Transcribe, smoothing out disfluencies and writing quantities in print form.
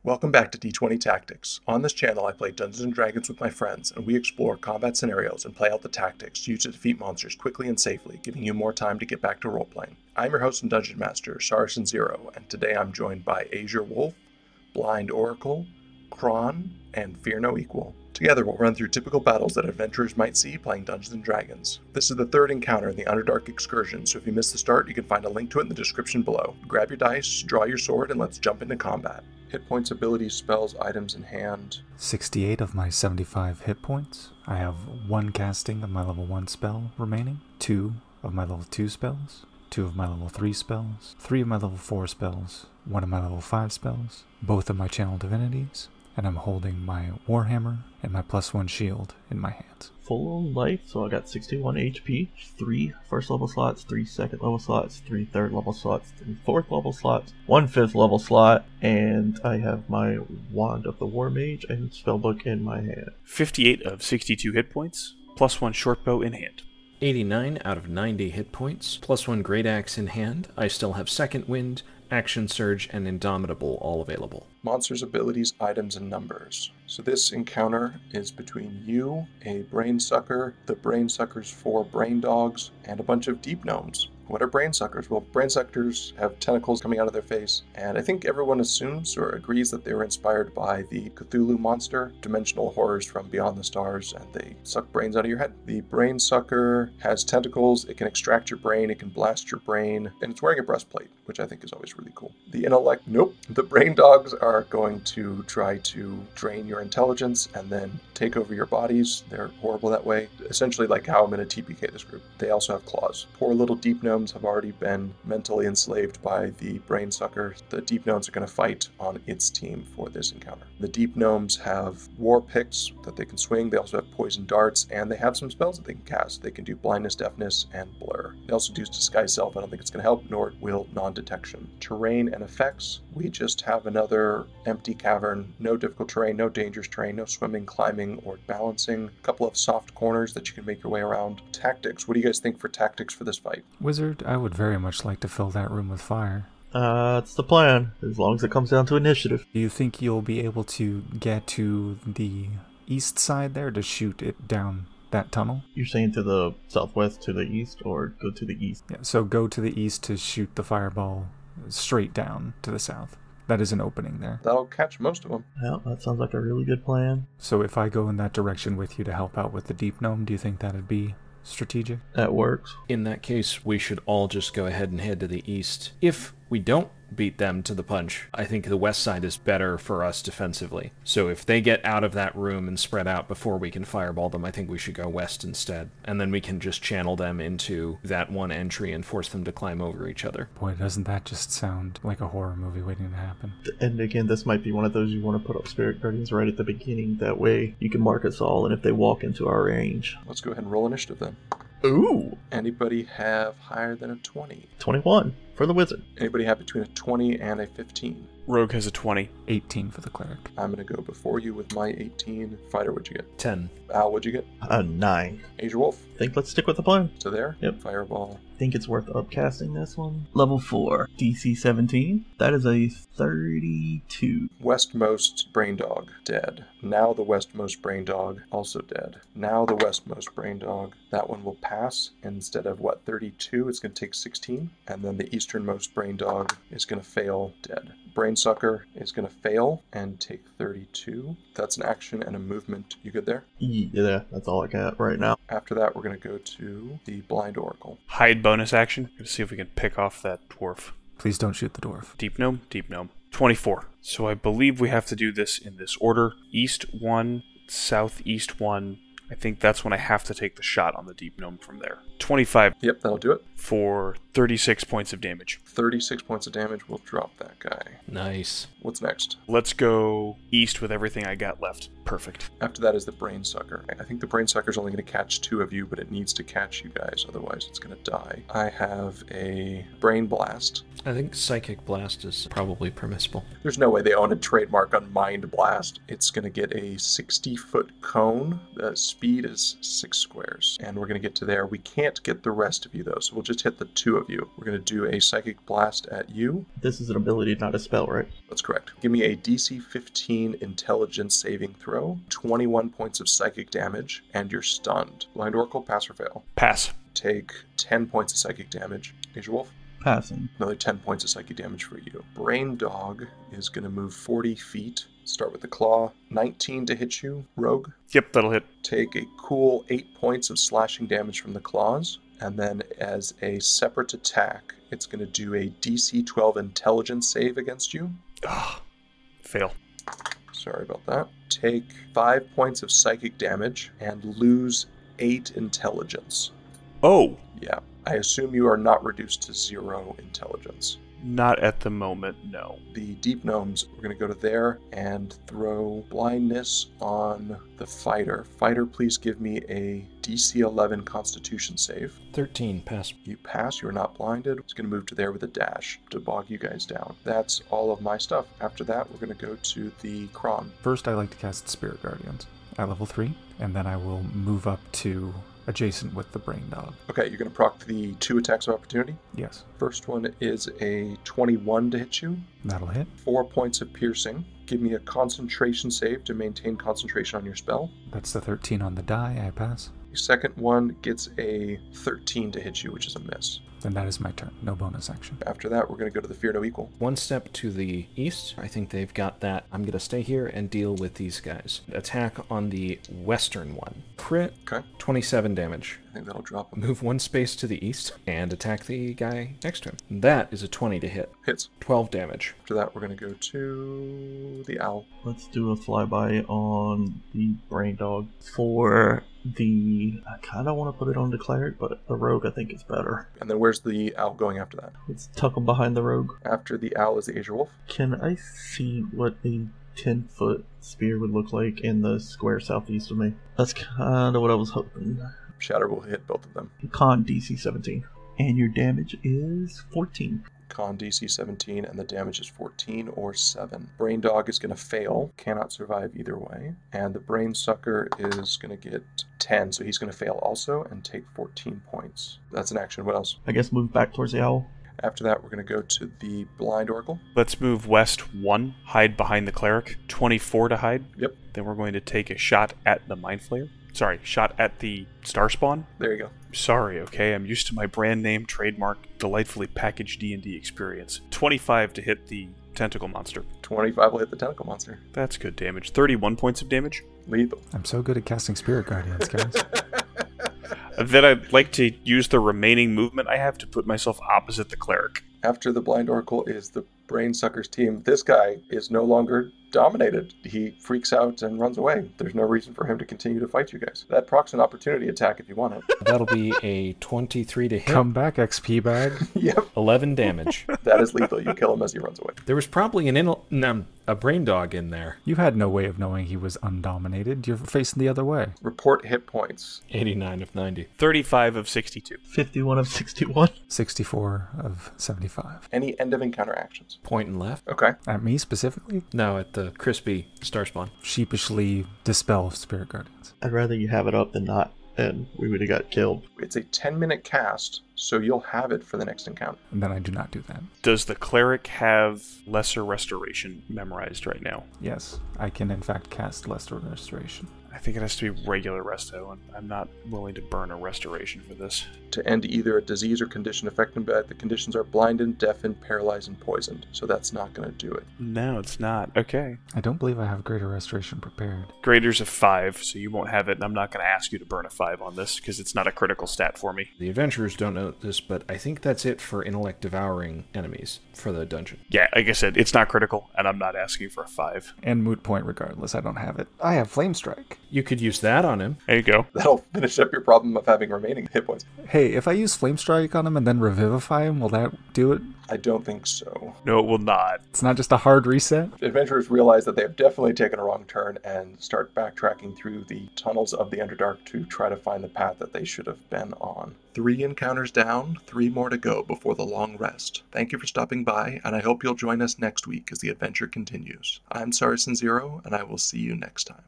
Welcome back to D20 Tactics. On this channel I play Dungeons & Dragons with my friends, and we explore combat scenarios and play out the tactics used to defeat monsters quickly and safely, giving you more time to get back to role-playing. I'm your host and Dungeon Master, Saracen Zero, and today I'm joined by AzureWolf, BlindOracle, Chron, and Fear No Equal. Together we'll run through typical battles that adventurers might see playing Dungeons & Dragons. This is the third encounter in the Underdark excursion, so if you missed the start, you can find a link to it in the description below. Grab your dice, draw your sword, and let's jump into combat. Hit points, abilities, spells, items in hand. 68 of my 75 hit points. I have 1 casting of my level 1 spell remaining, 2 of my level 2 spells, 2 of my level 3 spells, 3 of my level 4 spells, 1 of my level 5 spells, both of my channel divinities, and I'm holding my Warhammer and my +1 shield in my hands. Full life, so I got 61 HP, 3 first level slots, 3 second level slots, 3 third level slots, 3 fourth level slots, 1 fifth level slot, and I have my Wand of the War Mage and Spellbook in my hand. 58 of 62 hit points, +1 shortbow in hand. 89 out of 90 hit points, +1 Great Axe in hand. I still have Second Wind, Action Surge, and Indomitable all available. Monsters, abilities, items, and numbers. So this encounter is between you, a brain sucker, the brain sucker's 4 brain dogs, and a bunch of deep gnomes. What are brain suckers? Well, brain suckers have tentacles coming out of their face, and I think everyone assumes or agrees that they were inspired by the Cthulhu monster, dimensional horrors from beyond the stars, and they suck brains out of your head. The brain sucker has tentacles, it can extract your brain, it can blast your brain, and it's wearing a breastplate, which I think is always really cool. The intellect, nope. The brain dogs are going to try to drain your intelligence and then take over your bodies. They're horrible that way, essentially like how I'm going to TPK this group. They also have claws. Poor little deep gnomes have already been mentally enslaved by the brain sucker. The deep gnomes are going to fight on its team for this encounter. The deep gnomes have war picks that they can swing. They also have poison darts, and they have some spells that they can cast. They can do blindness, deafness, and blur. They also do disguise self. I don't think it's going to help, nor will non-detection. Terrain and effects. We just have another empty cavern. No difficult terrain, no dangerous terrain, no swimming, climbing, or balancing. A couple of soft corners that you can make your way around. Tactics. What do you guys think for tactics for this fight? Wizard, I would very much like to fill that room with fire. That's the plan, as long as it comes down to initiative. Do you think you'll be able to get to the east side there to shoot it down that tunnel? You're saying to the southwest, to the east, or go to the east? Yeah, so go to the east to shoot the fireball straight down to the south. That is an opening there. That'll catch most of them. Yeah, that sounds like a really good plan. So if I go in that direction with you to help out with the deep gnome, do you think that'd be strategic? That works. In that case, we should all just go ahead and head to the east. If we don't beat them to the punch, I think the west side is better for us defensively. So if they get out of that room and spread out before we can fireball them, I think we should go west instead. And then we can just channel them into that one entry and force them to climb over each other. Boy, doesn't that just sound like a horror movie waiting to happen. And again, this might be one of those you want to put up Spirit Guardians right at the beginning. That way you can mark us all, and if they walk into our range. Let's go ahead and roll initiative then. Ooh! Anybody have higher than a 20? 21 for the wizard. Anybody have between a 20 and a 15? Rogue has a 20. 18 for the cleric. I'm going to go before you with my 18. Fighter, what'd you get? 10. Al, what'd you get? A 9. AzureWolf. Think let's stick with the plan. So there? Yep. Fireball. Think it's worth upcasting this one. Level 4, DC 17. That is a 32. Westmost brain dog, dead. Now the westmost brain dog, also dead. Now the westmost brain dog. That one will pass. Instead of, 32, it's going to take 16. And then the easternmost brain dog is going to fail, dead. Brain sucker is going to fail and take 32. That's an action and a movement. You good there? Yeah, that's all I got right now. After that, we're going to go to the BlindOracle. Hide bonus action. Gonna see if we can pick off that dwarf. Please don't shoot the dwarf. Deep gnome, deep gnome. 24. So I believe we have to do this in this order. East 1, southeast 1. I think that's when I have to take the shot on the deep gnome from there. 25. Yep, that'll do it. For 36 points of damage. 36 points of damage. We'll drop that guy. Nice. What's next? Let's go east with everything I got left. Perfect. After that is the brain sucker. I think the brain sucker is only going to catch 2 of you, but it needs to catch you guys, otherwise it's going to die. I have a brain blast. I think Psychic Blast is probably permissible. There's no way they own a trademark on Mind Blast. It's going to get a 60-foot cone. The speed is 6 squares. And we're going to get to there. We can't get the rest of you, though, so we'll just hit the 2 of you. We're going to do a Psychic Blast at you. This is an ability, not a spell, right? That's correct. Give me a DC 15 Intelligence saving throw, 21 points of psychic damage, and you're stunned. BlindOracle, pass or fail? Pass. Take 10 points of psychic damage. AzureWolf? Passing. Another 10 points of psychic damage for you. Brain Dog is going to move 40 feet. Start with the claw. 19 to hit you, Rogue. Yep, that'll hit. Take a cool 8 points of slashing damage from the claws. And then as a separate attack, it's going to do a DC 12 Intelligence save against you. Ah, fail. Sorry about that. Take 5 points of psychic damage and lose 8 intelligence. Oh, Yeah, I assume you are not reduced to 0 intelligence. not at the moment, no. The Deep Gnomes, we're going to go to there and throw blindness on the fighter. Fighter, please give me a DC 11 Constitution save. 13, pass. You pass, you're not blinded. It's going to move to there with a dash to bog you guys down. That's all of my stuff. After that, we're going to go to the Chron. First, I like to cast Spirit Guardians at level 3, and then I will move up to adjacent with the Brain Dog. Okay, you're going to proc the 2 attacks of opportunity. Yes, First one is a 21 to hit you. that'll hit. 4 points of piercing. Give me a concentration save to maintain concentration on your spell. That's the 13 on the die. I pass. The second one gets a 13 to hit you, which is a miss. Then that is my turn. No bonus action. After that, we're going to go to the Fear No Equal. One step to the east. I think they've got that. I'm going to stay here and deal with these guys. Attack on the western one. Crit, Okay, 27 damage. I think that'll drop him. Move 1 space to the east and attack the guy next to him. That is a 20 to hit. Hits. 12 damage. After that, we're going to go to the Owl. Let's do a flyby on the Brain Dog. For the... I kind of want to put it on the Cleric, but the Rogue I think is better. And then where's the Owl going after that? Let's tuck him behind the Rogue. After the Owl is the AzureWolf. Can I see what a 10-foot spear would look like in the square southeast of me? That's kind of what I was hoping. Shatter will hit both of them. Con DC 17. And your damage is 14. Con DC 17, and the damage is 14 or 7. Brain Dog is going to fail, cannot survive either way. And the Brain Sucker is going to get 10, so he's going to fail also and take 14 points. That's an action. What else? I guess move back towards the Owl. After that, we're going to go to the BlindOracle. Let's move west 1, hide behind the Cleric. 24 to hide. Yep, Then we're going to take a shot at the Mind Flayer. Sorry, shot at the Star Spawn. there you go. Sorry, okay, I'm used to my brand name, trademark, delightfully packaged D&D experience. 25 to hit the Tentacle Monster. 25 will hit the Tentacle Monster. That's good damage. 31 points of damage. Lethal. I'm so good at casting Spirit Guardians, guys. Then I'd like to use the remaining movement I have to put myself opposite the Cleric. After the BlindOracle is the Brain Suckers team. This guy is no longer dominated. He freaks out and runs away. There's no reason for him to continue to fight you guys. That procs an opportunity attack if you want it. That'll be a 23 to hit. Come back, XP bag. Yep, 11 damage. that is lethal. You kill him as he runs away. There was probably a Brain Dog in there. You had no way of knowing he was undominated. You're facing the other way. Report hit points. 89 of 90. 35 of 62. 51 of 61. 64 of 75. Any end of encounter actions. Point and left. Okay. At me specifically, No, at the crispy star spawn. sheepishly dispel Spirit Guardians. I'd rather you have it up than not, and we would have got killed. It's a 10-minute cast, so you'll have it for the next encounter. And then I do not do that. Does the Cleric have Lesser Restoration memorized right now? Yes, I can in fact cast Lesser Restoration. I think it has to be regular resto, and I'm not willing to burn a restoration for this. To end either a disease or condition affected by it, the conditions are blinded, deafened, paralyzed, and poisoned. So that's not going to do it. No, it's not. Okay. I don't believe I have Greater Restoration prepared. Grader's a 5, so you won't have it, and I'm not going to ask you to burn a 5 on this, because it's not a critical stat for me. The adventurers don't know this, but I think that's it for intellect devouring enemies for the dungeon. Yeah, like I said, it's not critical, and I'm not asking for a 5. And moot point regardless, I don't have it. I have Flame Strike. You could use that on him. There you go. That'll finish up your problem of having remaining hit points. Hey, if I use Flame Strike on him and then Revivify him, will that do it? I don't think so. No, it will not. It's not just a hard reset? Adventurers realize that they have definitely taken a wrong turn and start backtracking through the tunnels of the Underdark to try to find the path that they should have been on. 3 encounters down, 3 more to go before the long rest. Thank you for stopping by, and I hope you'll join us next week as the adventure continues. I'm Saracen Zero, and I will see you next time.